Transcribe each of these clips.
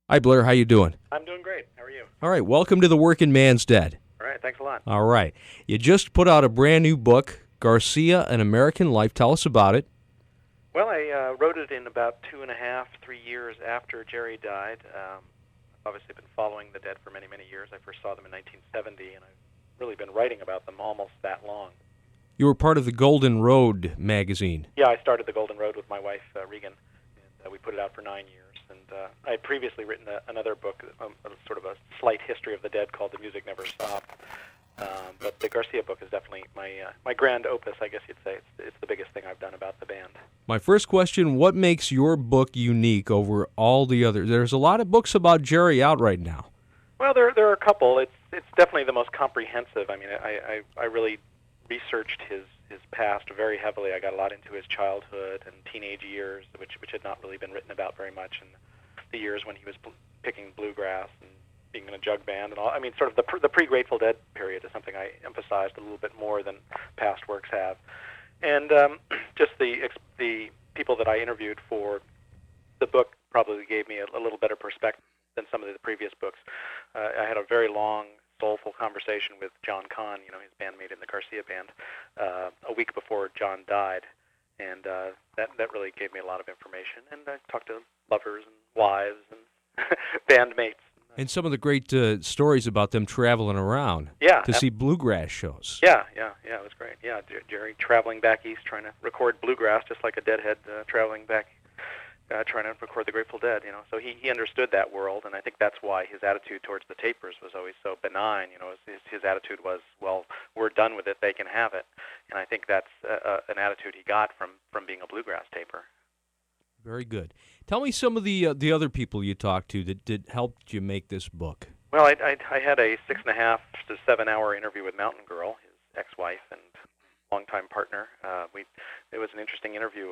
Hi, Blair. How you doing? I'm doing great. How are you? All right. Welcome to The Working Man's Dead. All right, thanks a lot. All right. You just put out a brand new book, Garcia, An American Life. Tell us about it. Well, I wrote it in about 2.5, 3 years after Jerry died. I've obviously been following the Dead for many, many years. I first saw them in 1970, and I've really been writing about them almost that long. You were part of the Golden Road magazine. Yeah, I started the Golden Road with my wife, Regan, and we put it out for 9 years. And I had previously written another book, sort of a slight history of the Dead called The Music Never Stopped. But the Garcia book is definitely my grand opus, I guess you'd say. It's the biggest thing I've done about the band. My first question, what makes your book unique over all the others? There's a lot of books about Jerry out right now. Well, there are a couple. It's definitely the most comprehensive. I mean, I really researched his past very heavily. I got a lot into his childhood and teenage years, which had not really been written about very much, and the years when he was picking bluegrass and being in a jug band and all. I mean, sort of the pre-Grateful Dead period is something I emphasized a little bit more than past works have. And just the people that I interviewed for the book probably gave me a little better perspective than some of the previous books. I had a very long, soulful conversation with John Kahn, his bandmate in the Garcia band, a week before John died. And that really gave me a lot of information. And I talked to lovers and wives and bandmates. And some of the great stories about them traveling around to see bluegrass shows. Yeah, it was great. Yeah, Jerry traveling back east trying to record bluegrass just like a Deadhead traveling back trying to record the Grateful Dead, So he understood that world, and I think that's why his attitude towards the tapers was always so benign. His attitude was, well, we're done with it, they can have it. And I think that's an attitude he got from being a bluegrass taper. Very good. Tell me some of the other people you talked to that helped you make this book. Well, I had a 6.5 to 7 hour interview with Mountain Girl, his ex-wife and longtime partner. It was an interesting interview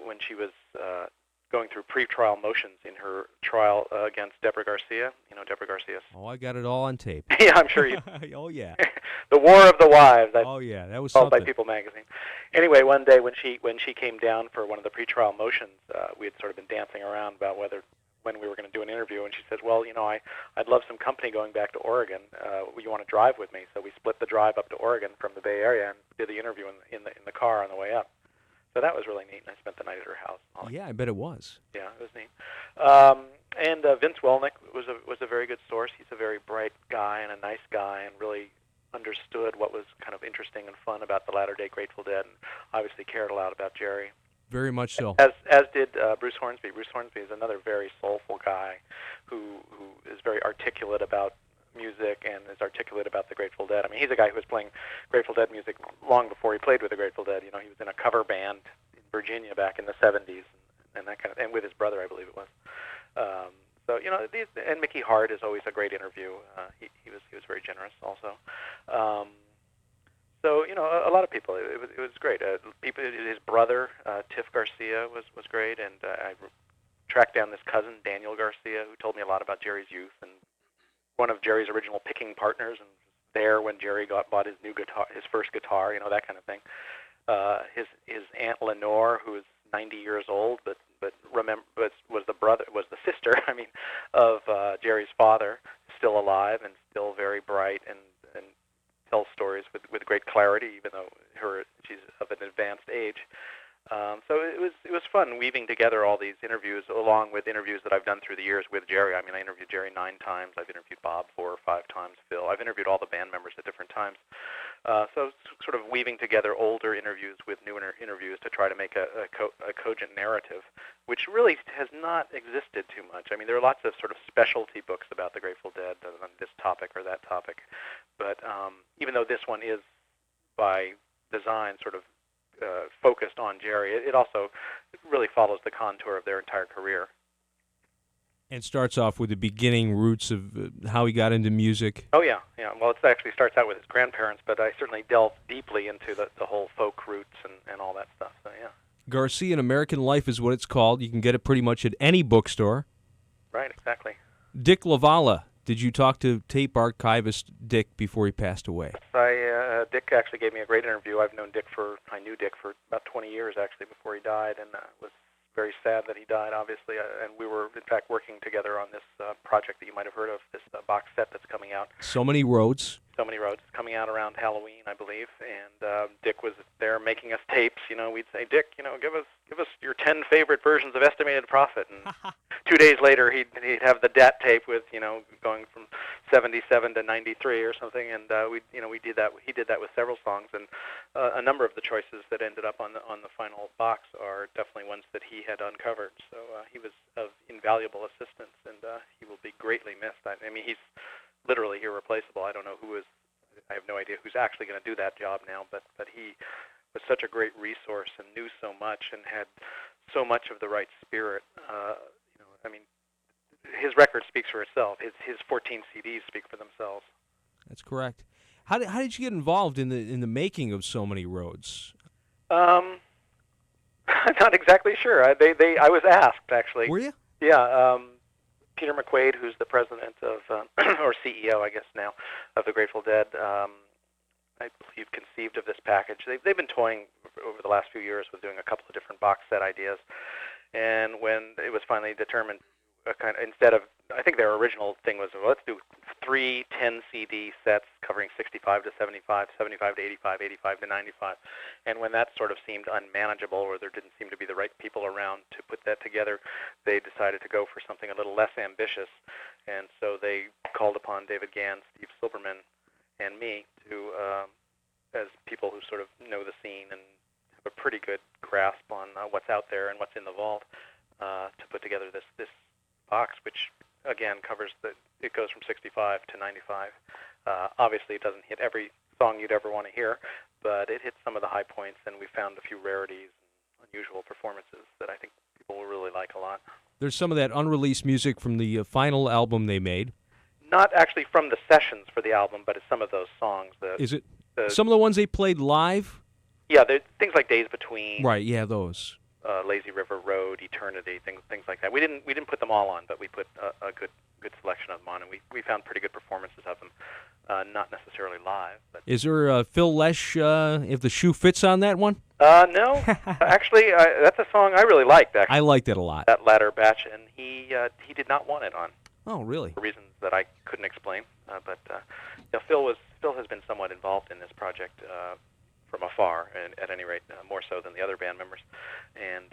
when she was going through pre-trial motions in her trial against Deborah Garcia. Deborah Garcia. Oh, I got it all on tape. Yeah, I'm sure you. Oh, yeah. The War of the Wives. Oh, yeah, that was called something. By People magazine. Anyway, one day when she came down for one of the pre-trial motions, we had sort of been dancing around about when we were going to do an interview, and she said, "Well, I'd love some company going back to Oregon. You want to drive with me?" So we split the drive up to Oregon from the Bay Area and did the interview in the car on the way up. So that was really neat, and I spent the night at her house. Yeah, I bet it was. Yeah, it was neat. And Vince Welnick was a very good source. He's a very bright guy and a nice guy, and really understood what was kind of interesting and fun about the latter-day Grateful Dead, and obviously cared a lot about Jerry. Very much so. As did Bruce Hornsby. Bruce Hornsby is another very soulful guy who is very articulate about music and is articulate about the Grateful Dead. I mean, he's a guy who was playing Grateful Dead music long before he played with the Grateful Dead. He was in a cover band in Virginia back in the 70s and that kind of, and with his brother, I believe it was. So and Mickey Hart is always a great interview. He was very generous also. So a lot of people. It was great. His brother Tiff Garcia was great, and I tracked down this cousin Daniel Garcia who told me a lot about Jerry's youth and one of Jerry's original picking partners, and was there when Jerry bought his new guitar, his first guitar, that kind of thing. His aunt Lenore, who is 90 years old, but was the sister, of Jerry's father, still alive and still very bright and tells stories with great clarity, even though she's of an advanced age. So it was fun weaving together all these interviews along with interviews that I've done through the years with Jerry. I mean, I interviewed Jerry 9 times. I've interviewed Bob 4 or 5 times. Phil. I've interviewed all the band members at different times. So sort of weaving together older interviews with newer interviews to try to make a cogent narrative, which really has not existed too much. I mean, there are lots of sort of specialty books about the Grateful Dead on this topic or that topic. But even though this one is by design sort of focused on Jerry, it also really follows the contour of their entire career. And starts off with the beginning roots of how he got into music. Oh, yeah. Well, it actually starts out with his grandparents, but I certainly delved deeply into the whole folk roots and all that stuff, so yeah. Garcia, An American Life is what it's called. You can get it pretty much at any bookstore. Right, exactly. Dick LaValla. Did you talk to tape archivist Dick before he passed away? Dick actually gave me a great interview. I knew Dick for about 20 years, actually, before he died, and was very sad that he died, obviously, and we were, in fact, working together on this project that you might have heard of, this box set that's coming out. So Many Roads. So Many Roads. It's coming out around Halloween, I believe, and Dick was there making us tapes. We'd say, Dick, give us your 10 favorite versions of Estimated Profit, and 2 days later he'd have the DAT tape with, going from 77 to 93 or something, and we did that. He did that with several songs, and a number of the choices that ended up on the final box are definitely ones that he had uncovered. So he was of invaluable assistance, and he will be greatly missed. I mean, he's literally irreplaceable. I don't know I have no idea who's actually going to do that job now, but he was such a great resource and knew so much and had so much of the right spirit. I mean, his record speaks for itself. His 14 CDs speak for themselves. That's correct. How did you get involved in the making of So Many Roads? I'm not exactly sure. I was asked, actually. Were you? Yeah. Peter McQuaid, who's the president of, or CEO, I guess now, of the Grateful Dead, I believe conceived of this package. They've been toying over the last few years with doing a couple of different box set ideas, and when it was finally determined, instead of, I think their original thing was, well, let's do 3 10-CD sets covering 65 to 75, 75 to 85, 85 to 95. And when that sort of seemed unmanageable, or there didn't seem to be the right people around to put that together, they decided to go for something a little less ambitious. And so they called upon David Gann, Steve Silberman, and me to, as people who sort of know the scene and have a pretty good grasp on what's out there and what's in the vault, to put together this box, which again it goes from 65 to 95. Obviously, it doesn't hit every song you'd ever want to hear, but it hits some of the high points, and we found a few rarities and unusual performances that I think people will really like a lot. There's some of that unreleased music from the final album they made. Not actually from the sessions for the album, but it's some of those songs. Is it some of the ones they played live? Yeah, things like Days Between. Right. Yeah, those. Lazy River Road, Eternity, things like that. We didn't put them all on, but we put a good selection of them on, and we found pretty good performances of them. Not necessarily live. But is there Phil Lesh, If the Shoe Fits, on that one? No. Actually, that's a song I really liked. Actually, I liked it a lot. That latter batch, and he did not want it on. Oh, really? For reasons that I couldn't explain. But Phil has been somewhat involved in this project. From afar, and at any rate, more so than the other band members. And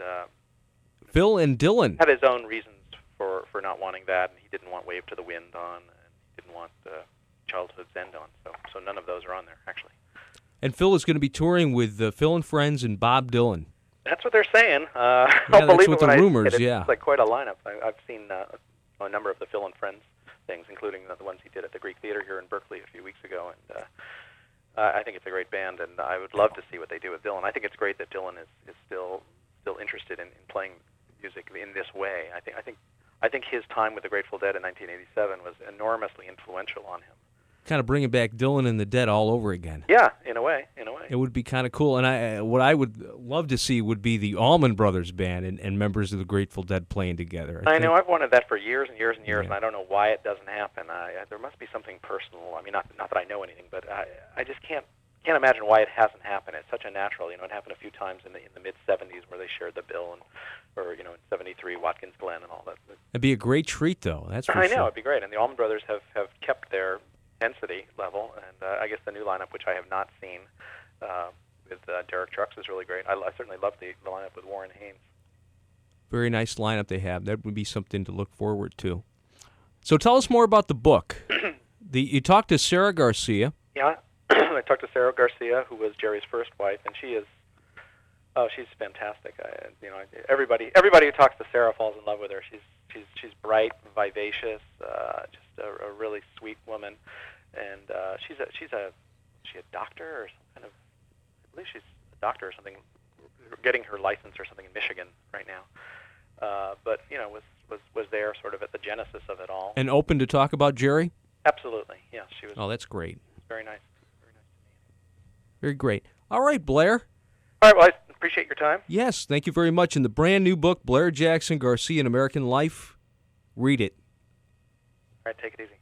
Phil and Dylan had his own reasons for not wanting that, and he didn't want Wave to the Wind on, and he didn't want Childhood's End on. So none of those are on there, actually. And Phil is going to be touring with Phil and Friends and Bob Dylan. That's what they're saying. Yeah, I'll believe what it when the rumors, It's like quite a lineup. I've seen a number of the Phil and Friends things, including the ones he did at the Greek Theater here in Berkeley a few weeks ago, and I think it's a great band, and I would love to see what they do with Dylan. I think it's great that Dylan is still interested in playing music in this way. I think his time with the Grateful Dead in 1987 was enormously influential on him. Kind of bringing back Dylan and the Dead all over again. Yeah, in a way. It would be kind of cool. And what I would love to see would be the Allman Brothers Band and members of the Grateful Dead playing together. I know. I've wanted that for years and years and years, Yeah. and I don't know why it doesn't happen. There must be something personal. I mean, not that I know anything, but I just can't imagine why it hasn't happened. It's such a natural. It happened a few times in the mid '70s where they shared the bill, or in '73 Watkins Glen and all that. It'd be a great treat, though. That's for sure. I know. It'd be great. And the Allman Brothers have kept their density level, and I guess the new lineup, which I have not seen, with Derek Trucks, is really great. I certainly love the lineup with Warren Haynes. Very nice lineup they have. That would be something to look forward to. So tell us more about the book. You talked to Sarah Garcia. Yeah, I talked to Sarah Garcia, who was Jerry's first wife, and she's fantastic. Everybody who talks to Sarah falls in love with her. She's bright, vivacious, just a really sweet woman, and she's a doctor or some kind of, I believe she's a doctor or something, getting her license or something in Michigan right now. But was there sort of at the genesis of it all. And open to talk about Jerry? Absolutely, yes. She was. Oh, that's great. Very nice. Very great. All right, Blair. All right, well, I appreciate your time. Yes, thank you very much. In the brand new book, Blair Jackson, Garcia, and American Life, read it. All right, take it easy.